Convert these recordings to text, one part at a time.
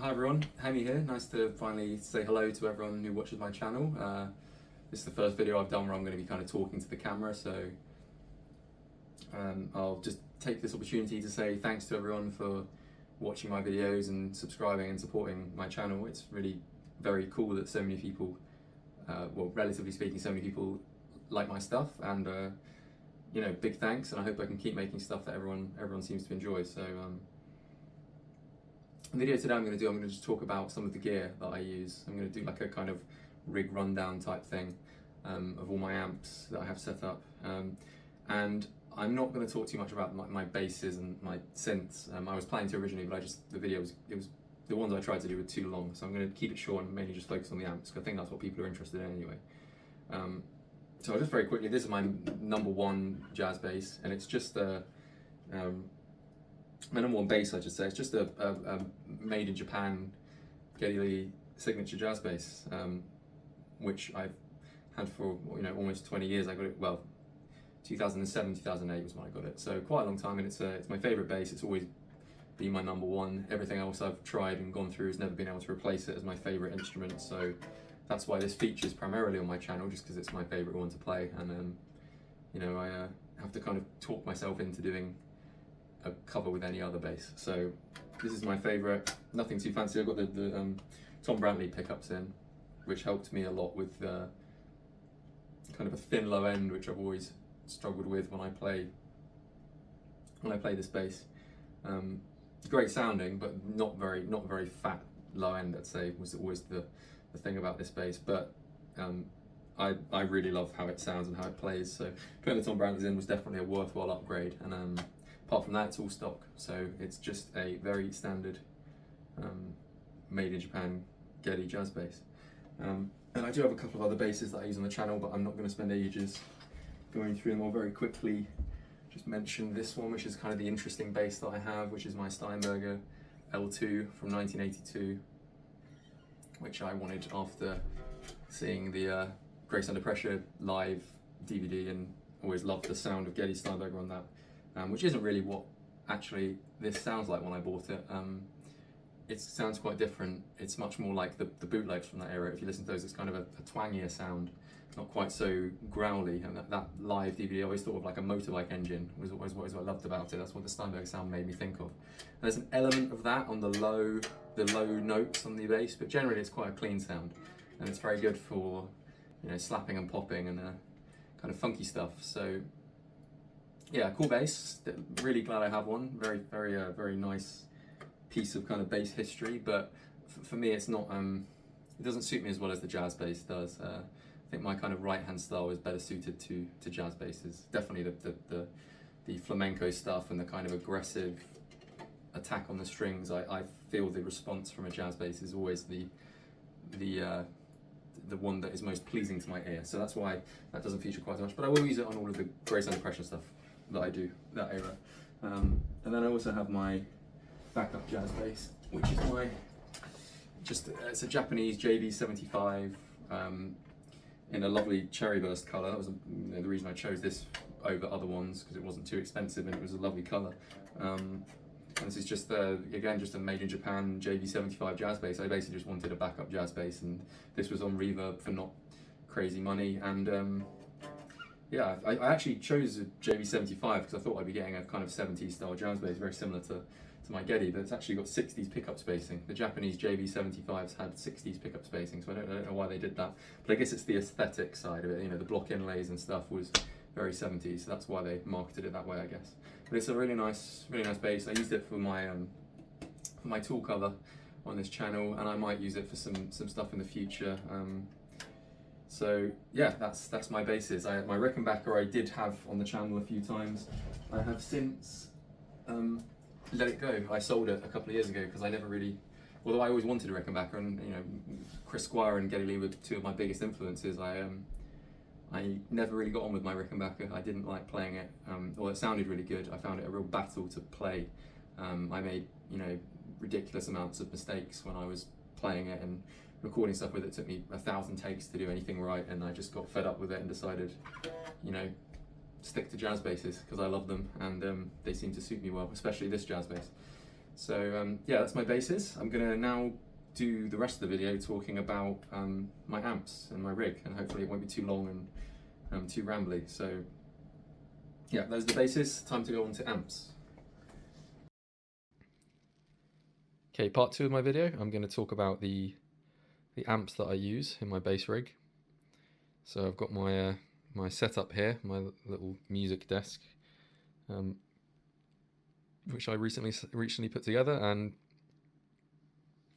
Hi everyone, Hemi here. Nice to finally say hello to everyone who watches my channel. This is the first video I've done where I'm going to be kind of talking to the camera, so I'll just take this opportunity to say thanks to everyone for watching my videos and subscribing and supporting my channel. It's really very cool that so many people, well, relatively speaking, so many people like my stuff, and you know, big thanks, and I hope I can keep making stuff that everyone seems to enjoy. So the video today I'm going to just talk about some of the gear that I use. I'm going to do like a kind of rig rundown type thing of all my amps that I have set up, and I'm not going to talk too much about my basses and my synths. I was planning to originally, but the ones I tried to do were too long, so I'm going to keep it short and mainly just focus on the amps, because I think that's what people are interested in anyway. So just very quickly, this is my number one jazz bass, and it's just my number one bass, I should say. It's just a made in Japan Geddy Lee signature jazz bass, which I've had for almost 20 years. I got it, well, 2007, 2008 was when I got it, so quite a long time, and it's my favourite bass. It's always been my number one. Everything else I've tried and gone through has never been able to replace it as my favourite instrument, so that's why this features primarily on my channel, just because it's my favourite one to play. And I have to kind of talk myself into doing a cover with any other bass. So this is my favourite. Nothing too fancy. I've got the Tom Brantley pickups in, which helped me a lot with kind of a thin low end, which I've always struggled with when I play this bass. Great sounding, but not very fat low end, I'd say, was always the thing about this bass. But I really love how it sounds and how it plays, so putting the Tom Brantleys in was definitely a worthwhile upgrade. And apart from that, it's all stock, so it's just a very standard made in Japan Geddy jazz bass. And I do have a couple of other basses that I use on the channel, but I'm not going to spend ages going through them all. Very quickly just mention this one, which is kind of the interesting bass that I have, which is my Steinberger L2 from 1982, which I wanted after seeing the Grace Under Pressure live DVD, and always loved the sound of Geddy Steinberger on that, which isn't really what actually this sounds like when I bought it. It sounds quite different. It's much more like the bootlegs from that era. If you listen to those, it's kind of a twangier sound, not quite so growly. And that live DVD, I always thought of like a motorbike engine, was always what I loved about it. That's what the Steinberger sound made me think of. And there's an element of that on the low notes on the bass, but generally it's quite a clean sound, and it's very good for slapping and popping and kind of funky stuff. So yeah, cool bass. Really glad I have one. Very nice piece of kind of bass history. But for me, it's not. It doesn't suit me as well as the jazz bass does. I think my kind of right hand style is better suited to jazz basses. Definitely the flamenco stuff and the kind of aggressive attack on the strings. I feel the response from a jazz bass is always the one that is most pleasing to my ear. So that's why that doesn't feature quite as much. But I will use it on all of the Grace Under Pressure stuff that I do, that era. And then I also have my backup jazz bass, which is it's a Japanese JB75 in a lovely cherry burst colour. That was the reason I chose this over other ones, because it wasn't too expensive and it was a lovely colour. And this is just again just a made in Japan JB75 jazz bass. I basically just wanted a backup jazz bass, and this was on Reverb for not crazy money. And yeah, I actually chose a JB75 because I thought I'd be getting a kind of 70s style jazz bass, very similar to my Geddy, but it's actually got 60s pickup spacing. The Japanese JB75s had 60s pickup spacing, so I don't know why they did that. But I guess it's the aesthetic side of it. The block inlays and stuff was very 70s, so that's why they marketed it that way, I guess. But it's a really nice bass. I used it for my tool cover on this channel, and I might use it for some stuff in the future. So yeah, that's my basses. My Rickenbacker I did have on the channel a few times. I have since let it go. I sold it a couple of years ago because I never really, although I always wanted a Rickenbacker, and Chris Squire and Geddy Lee were two of my biggest influences, I never really got on with my Rickenbacker. I didn't like playing it. Well, it sounded really good. I found it a real battle to play. I made ridiculous amounts of mistakes when I was playing it, and recording stuff with it took me 1,000 takes to do anything right, and I just got fed up with it and decided, stick to jazz basses because I love them, and they seem to suit me well, especially this jazz bass. So yeah, that's my basses. I'm gonna now do the rest of the video talking about my amps and my rig, and hopefully it won't be too long and too rambly. So yeah, those are the basses. Time to go on to amps. Okay, part 2 of my video, I'm going to talk about the amps that I use in my bass rig. So I've got my my setup here, my little music desk, which I recently put together, and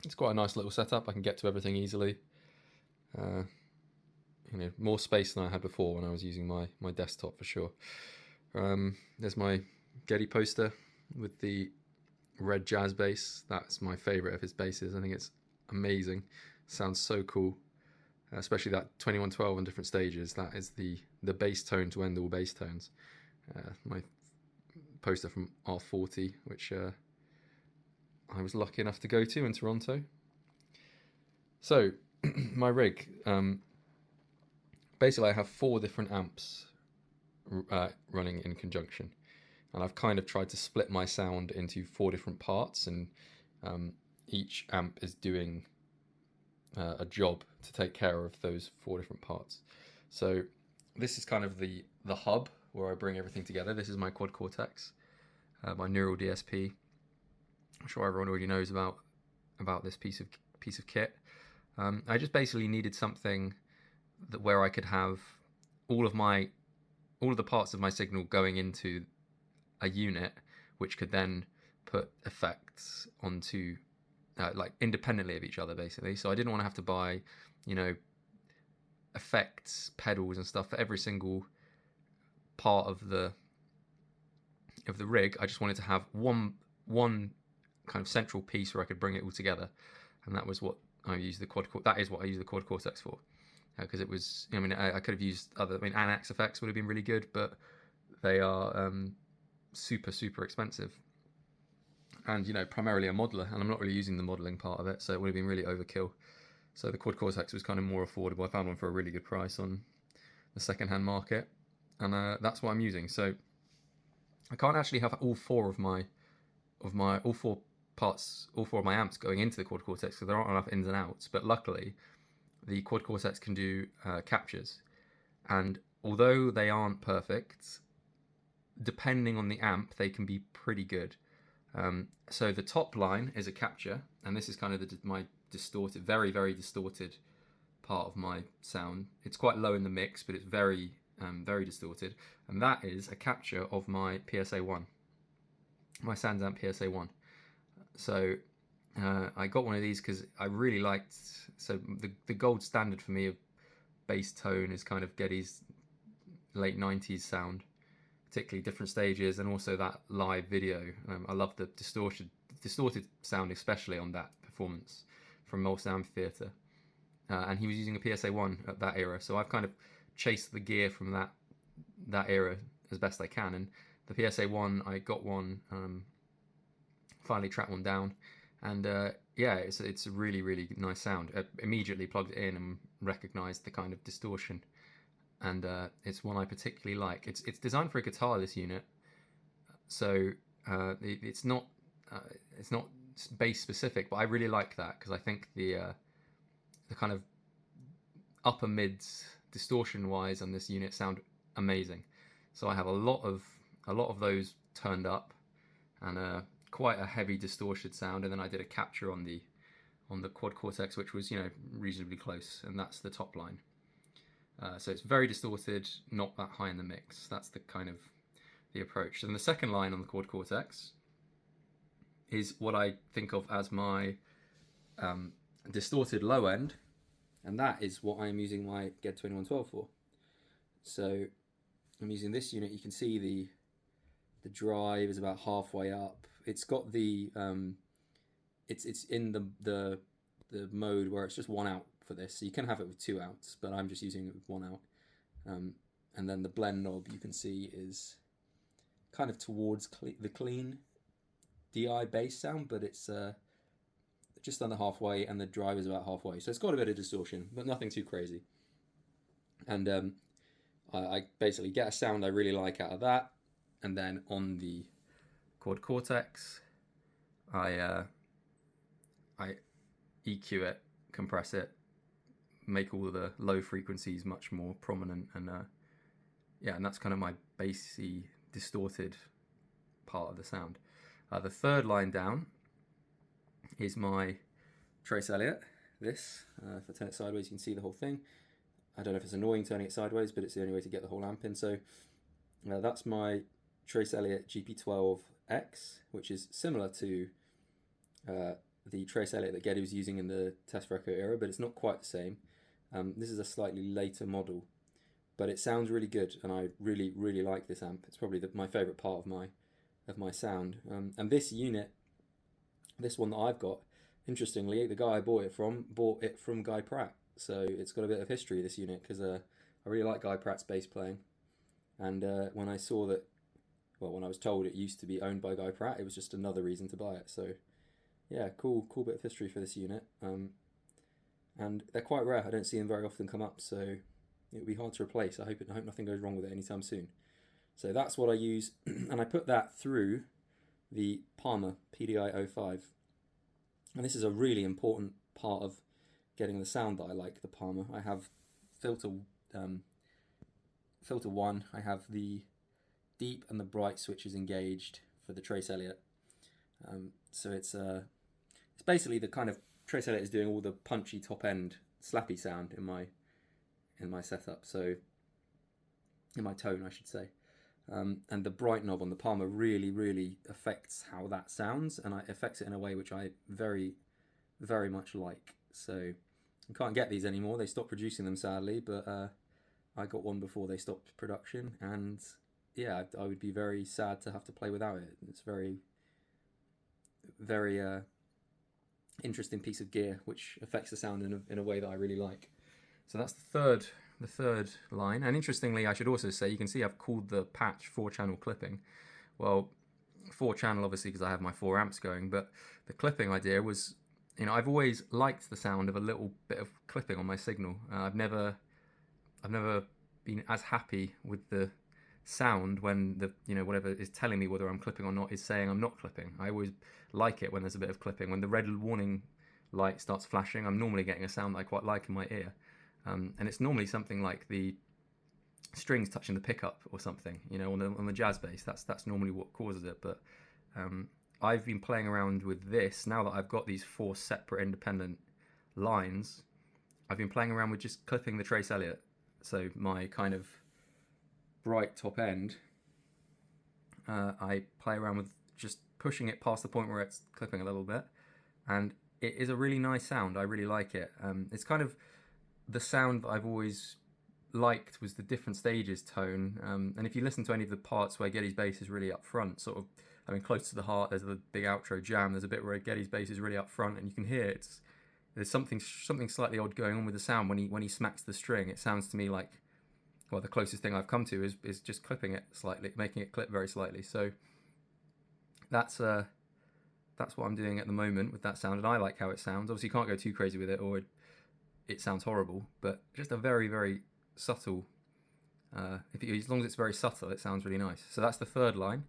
it's quite a nice little setup. I can get to everything easily. You know, more space than I had before when I was using my desktop for sure. There's my Geddy poster with the red jazz bass. That's my favorite of his basses. I think it's amazing. Sounds so cool, especially that 2112 on different stages. That is the bass tone to end all bass tones. My poster from R40, which I was lucky enough to go to in Toronto. So my rig, basically I have 4 different amps running in conjunction, and I've kind of tried to split my sound into 4 different parts, and each amp is doing a job to take care of those 4 different parts. So this is kind of the hub where I bring everything together. This is my quad cortex, my neural DSP. I'm sure everyone already knows about this piece of kit. I just basically needed something where I could have all of the parts of my signal going into a unit, which could then put effects onto like independently of each other, basically. So I didn't want to have to buy, you know, effects, pedals and stuff for every single part of the rig. I just wanted to have one kind of central piece where I could bring it all together, and that was what I used the quad. That is what I used the quad cortex for, because it was. I mean, I could have used other. I mean, Anax effects would have been really good, but they are super expensive, and you know, primarily a modeler, and I'm not really using the modeling part of it, so it would have been really overkill. So the quad cortex was kind of more affordable. I found one for a really good price on the second-hand market, and that's what I'm using. So I can't actually have all 4 of my all 4 of my amps going into the quad cortex, because there aren't enough ins and outs. But luckily, the quad cortex can do captures, and although they aren't perfect, depending on the amp, they can be pretty good. So the top line is a capture, and this is kind of my distorted, very distorted part of my sound. It's quite low in the mix, but it's very distorted, and that is a capture of my PSA1, my Sansamp PSA1. So I got one of these because I really liked. So the gold standard for me of bass tone is kind of Geddy's late 90s sound, particularly different stages, and also that live video. I love the distorted sound, especially on that performance from Molson Amphitheatre. And he was using a PSA1 at that era, so I've kind of chased the gear from that era as best I can. And the PSA1, I got one, finally tracked one down, and yeah, it's a really nice sound. I immediately plugged it in and recognised the kind of distortion, and it's one I particularly like. It's designed for a guitar, this unit, so it's not bass specific, but I really like that, because I think the kind of upper mids distortion wise on this unit sound amazing. So I have a lot of those turned up, and quite a heavy distorted sound, and then I did a capture on the quad cortex, which was, you know, reasonably close, and that's the top line. So it's very distorted, not that high in the mix. That's the kind of the approach. And the second line on the quad cortex is what I think of as my distorted low end, and that is what I'm using my Ged 2112 for. So I'm using this unit. You can see the drive is about halfway up. It's got the it's in the mode where it's just 1 out for this, so you can have it with 2 outs, but I'm just using it with 1 out. And then the blend knob, you can see, is kind of towards the clean DI bass sound, but it's just under halfway, and the drive is about halfway, so it's got a bit of distortion, but nothing too crazy. And I basically get a sound I really like out of that, and then on the quad cortex, I EQ it, compress it, make all the low frequencies much more prominent, and yeah, and that's kind of my bassy, distorted part of the sound. The third line down is my Trace Elliott. This, if I turn it sideways, you can see the whole thing. I don't know if it's annoying turning it sideways, but it's the only way to get the whole amp in. So that's my Trace Elliott GP12X, which is similar to the Trace Elliott that Geddy was using in the Test Record era, but it's not quite the same. This is a slightly later model, but it sounds really good, and I really, really like this amp. It's probably my favourite part of my sound. And this unit, this one that I've got, interestingly, the guy I bought it from Guy Pratt. So it's got a bit of history, this unit, because I really like Guy Pratt's bass playing. And when I saw that, well, when I was told it used to be owned by Guy Pratt, it was just another reason to buy it. So yeah, cool bit of history for this unit. And they're quite rare. I don't see them very often come up, so it would be hard to replace. I hope nothing goes wrong with it anytime soon. So that's what I use, and I put that through the Palmer PDI 05. And this is a really important part of getting the sound that I like, the Palmer. I have filter 1, I have the deep and the bright switches engaged for the Trace Elliott. So it's basically the kind of Trace Elliott is doing all the punchy top end slappy sound in my setup. So in my tone, I should say. And the bright knob on the Palmer really, really affects how that sounds, and it affects it in a way which I very, very much like. So I can't get these anymore. They stopped producing them, sadly, but I got one before they stopped production, and yeah, I would be very sad to have to play without it. It's very, very interesting piece of gear which affects the sound in a way that I really like. So that's the third line. And interestingly, I should also say, you can see I've called the patch 4-channel clipping. Well, 4-channel obviously because I have my 4 amps going, but the clipping idea was, you know, I've always liked the sound of a little bit of clipping on my signal. I've never been as happy with the sound when the, you know, whatever is telling me whether I'm clipping or not is saying I'm not clipping. I always like it when there's a bit of clipping. When the red warning light starts flashing, I'm normally getting a sound that I quite like in my ear. And it's normally something like the strings touching the pickup or something, you know, on the jazz bass. That's normally what causes it. But I've been playing around with this now that I've got these 4 separate independent lines. I've been playing around with just clipping the Trace Elliott. So my kind of bright top end, I play around with just pushing it past the point where it's clipping a little bit, and it is a really nice sound. I really like it. It's kind of the sound that I've always liked was the different stages tone, and if you listen to any of the parts where Geddy's bass is really up front, sort of, I mean, close to the heart, there's the big outro jam, there's a bit where Geddy's bass is really up front, and you can hear there's something slightly odd going on with the sound when he smacks the string. It sounds to me like, well, the closest thing I've come to is just clipping it slightly, making it clip very slightly. So that's what I'm doing at the moment with that sound, and I like how it sounds. Obviously, you can't go too crazy with it, or it sounds horrible. But just a very, very subtle. As long as it's very subtle, it sounds really nice. So that's the third line,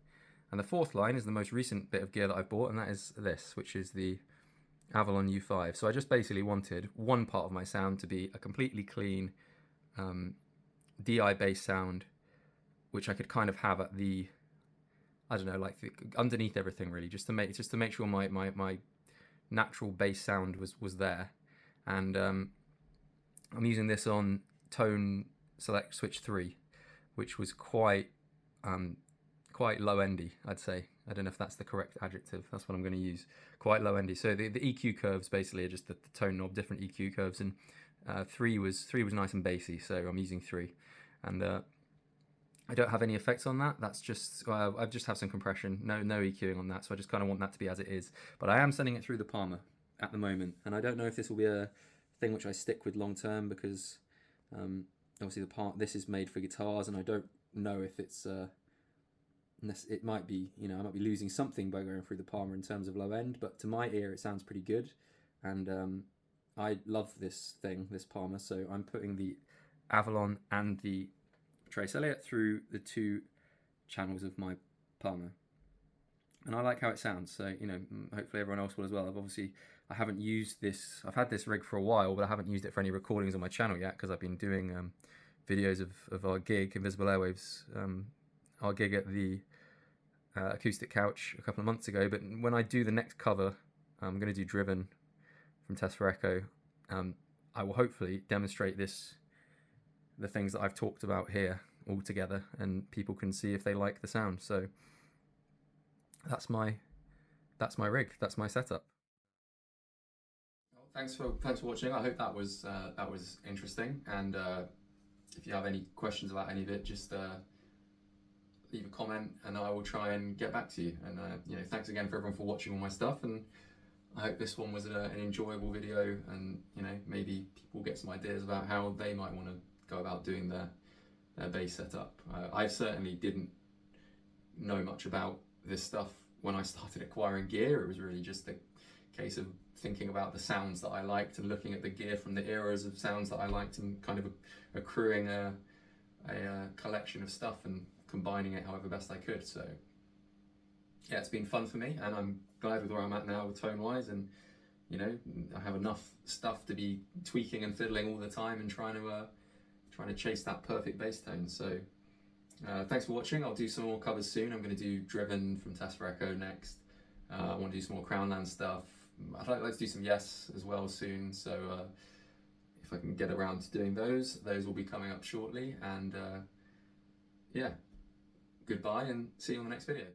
and the fourth line is the most recent bit of gear that I've bought, and that is this, which is the Avalon U5. So I just basically wanted one part of my sound to be a completely clean DI bass sound, which I could kind of have at the, I don't know, like underneath everything, really, just to make sure my natural bass sound was there. And I'm using this on tone select switch 3, which was quite low endy, I'd say. I don't know if that's the correct adjective. That's what I'm going to use. Quite low endy. So the EQ curves basically are just the tone knob, different EQ curves, and 3 was nice and bassy, so I'm using 3. And I don't have any effects on that. That's just I just have some compression, no EQing on that. So I just kind of want that to be as it is. But I am sending it through the Palmer at the moment, and I don't know if this will be a thing which I stick with long term, because obviously this is made for guitars, and I don't know if it's it might be, you know, I might be losing something by going through the Palmer in terms of low end, but to my ear it sounds pretty good, and I love this Palmer, so I'm putting the Avalon and the Trace Elliott through the 2 channels of my Palmer. and I like how it sounds. So you know, hopefully everyone else will as well. I haven't used this. I've had this rig for a while, but I haven't used it for any recordings on my channel yet because I've been doing videos of our gig, Invisible Airwaves, our gig at the Acoustic Couch a couple of months ago. But when I do the next cover, I'm going to do Driven from Test for Echo. I will hopefully demonstrate the things that I've talked about here all together, and people can see if they like the sound. So that's my rig. That's my setup. Well, thanks for watching. I hope that was interesting. And if you have any questions about any of it, just leave a comment, and I will try and get back to you. And you know, thanks again for everyone for watching all my stuff. And I hope this one was an enjoyable video, and you know, maybe people get some ideas about how they might want to go about doing their bass setup. I certainly didn't know much about this stuff when I started acquiring gear. It was really just a case of thinking about the sounds that I liked and looking at the gear from the eras of sounds that I liked, and kind of accruing a collection of stuff and combining it however best I could. So yeah, it's been fun for me, and I'm glad with where I'm at now tone wise, and you know, I have enough stuff to be tweaking and fiddling all the time and trying to chase that perfect bass tone. So thanks for watching. I'll do some more covers soon. I'm going to do Driven from Test for Echo next. I want to do some more Crownland stuff. I'd like to do some Yes as well soon, so if I can get around to doing those will be coming up shortly. And yeah, goodbye and see you on the next video.